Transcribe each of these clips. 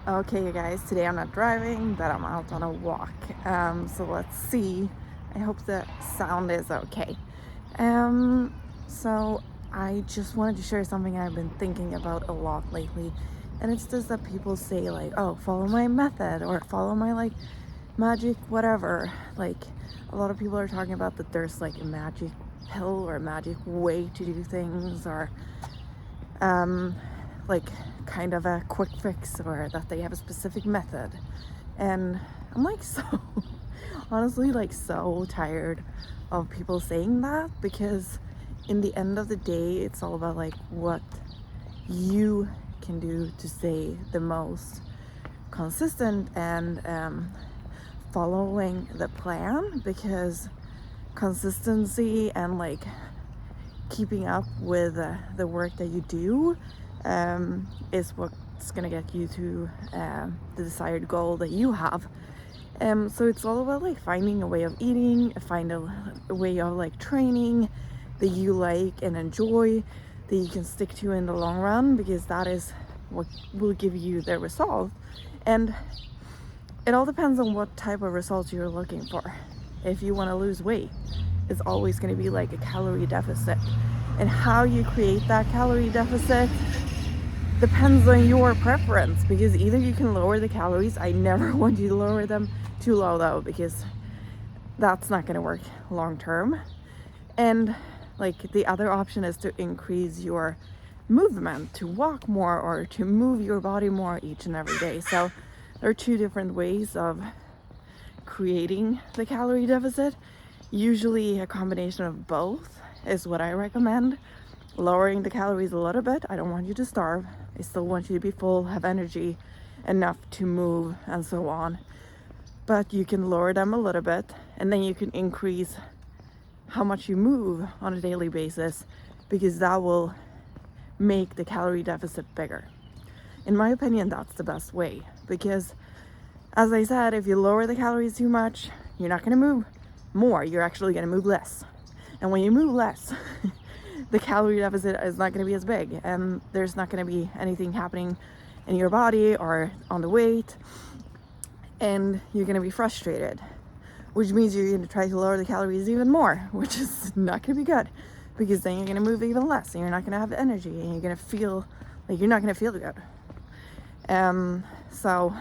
Okay, you guys, today I'm not driving, but I'm out on a walk. So let's see. I hope the sound is okay. So I just wanted to share something I've been thinking about a lot lately. And it's just that people say like, oh, follow my method or follow my like magic whatever. Like a lot of people are talking about that there's like a magic pill or a magic way to do things or like kind of a quick fix or that they have a specific method. And I'm like so honestly like so tired of people saying that, because in the end of the day it's all about like what you can do to stay the most consistent and following the plan, because consistency and like keeping up with the work that you do is what's gonna get you to the desired goal that you have. So it's all about like finding a way of eating, find a way of like training that you like and enjoy, that you can stick to in the long run, because that is what will give you the result. And it all depends on what type of results you're looking for. If you want to lose weight, it's always going to be like a calorie deficit, and how you create that calorie deficit depends on your preference, because either you can lower the calories. I never want you to lower them too low though, because that's not going to work long term. And like the other option is to increase your movement, to walk more or to move your body more each and every day. So there are two different ways of creating the calorie deficit. Usually a combination of both is what I recommend. Lowering the calories a little bit. I don't want you to starve. I still want you to be full, have energy enough to move and so on. But you can lower them a little bit, and then you can increase how much you move on a daily basis, because that will make the calorie deficit bigger. In my opinion, that's the best way, because as I said, if you lower the calories too much, you're not going to move more, you're actually going to move less. And when you move less, the calorie deficit is not going to be as big, and there's not going to be anything happening in your body or on the weight, and you're going to be frustrated, which means you're going to try to lower the calories even more, which is not going to be good, because then you're going to move even less and you're not going to have the energy, and you're going to feel like you're not going to feel good. So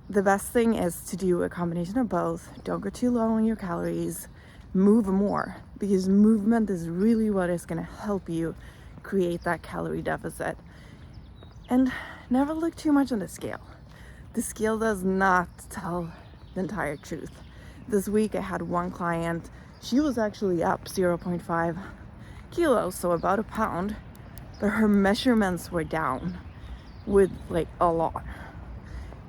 the best thing is to do a combination of both. Don't go too low on your calories, move more, because movement is really what is going to help you create that calorie deficit. And never look too much on the scale. The scale does not tell the entire truth. This week I had one client, she was actually up 0.5 kilos, so about a pound, but her measurements were down with like a lot,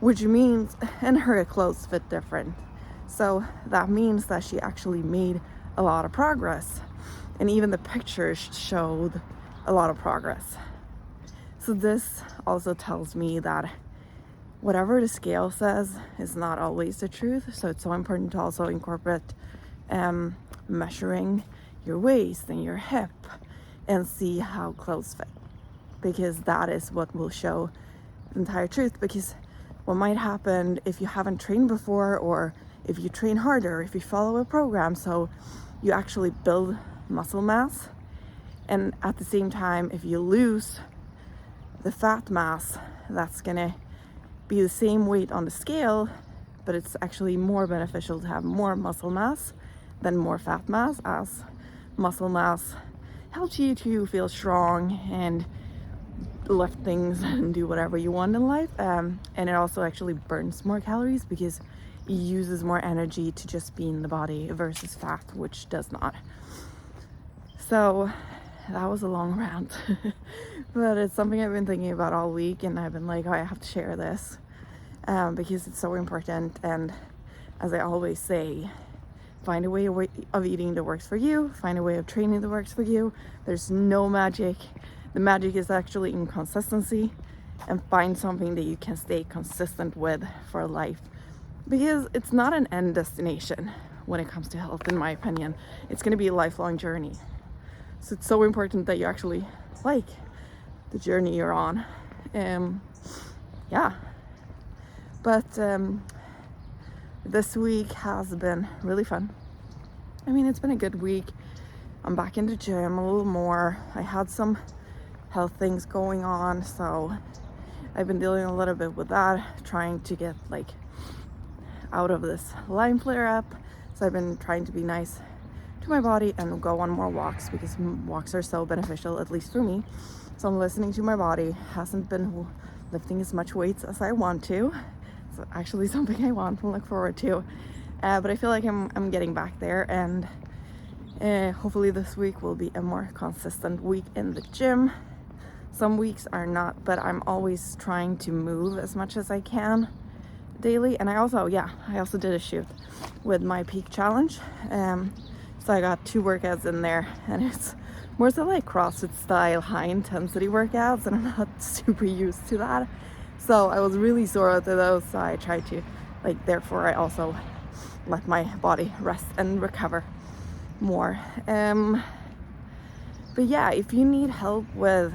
which means, and her clothes fit different. So that means that she actually made a lot of progress. And even the pictures showed a lot of progress. So this also tells me that whatever the scale says is not always the truth. So it's so important to also incorporate measuring your waist and your hip and see how clothes fit, because that is what will show the entire truth. Because what might happen if you haven't trained before, or if you train harder, if you follow a program, so you actually build muscle mass, and at the same time if you lose the fat mass, that's gonna be the same weight on the scale, but it's actually more beneficial to have more muscle mass than more fat mass, as muscle mass helps you to feel strong and lift things and do whatever you want in life, and it also actually burns more calories because it uses more energy to just be in the body versus fat, which does not. So that was a long rant but it's something I've been thinking about all week, and I've been like, oh, I have to share this because it's so important. And as I always say, find a way of eating that works for you, find a way of training that works for you. There's no magic. The magic is actually in consistency, and find something that you can stay consistent with for life, because it's not an end destination when it comes to health. In my opinion, it's going to be a lifelong journey. So it's so important that you actually like the journey you're on. Yeah, But this week has been really fun. I mean, it's been a good week. I'm back in the gym a little more. I had some health things going on, so I've been dealing a little bit with that, trying to get like out of this Lyme flare up. So I've been trying to be nice to my body and go on more walks, because walks are so beneficial, at least for me. So I'm listening to my body. Hasn't been lifting as much weights as I want to. It's actually something I want to look forward to. But I feel like I'm getting back there, and hopefully this week will be a more consistent week in the gym. Some weeks are not, but I'm always trying to move as much as I can daily. And I also did a shoot with my peak challenge. So I got 2 workouts in there, and it's more so like CrossFit style high intensity workouts, and I'm not super used to that. So I was really sore after those, so I tried to therefore I also let my body rest and recover more. But yeah, if you need help with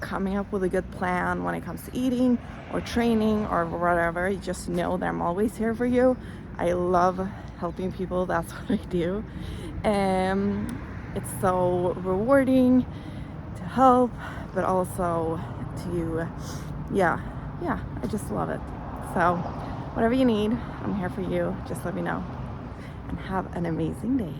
coming up with a good plan when it comes to eating or training or whatever, you just know that I'm always here for you. I love helping people. That's what I do. It's so rewarding to help, but also to I just love it. So whatever you need, I'm here for you. Just let me know, and have an amazing day.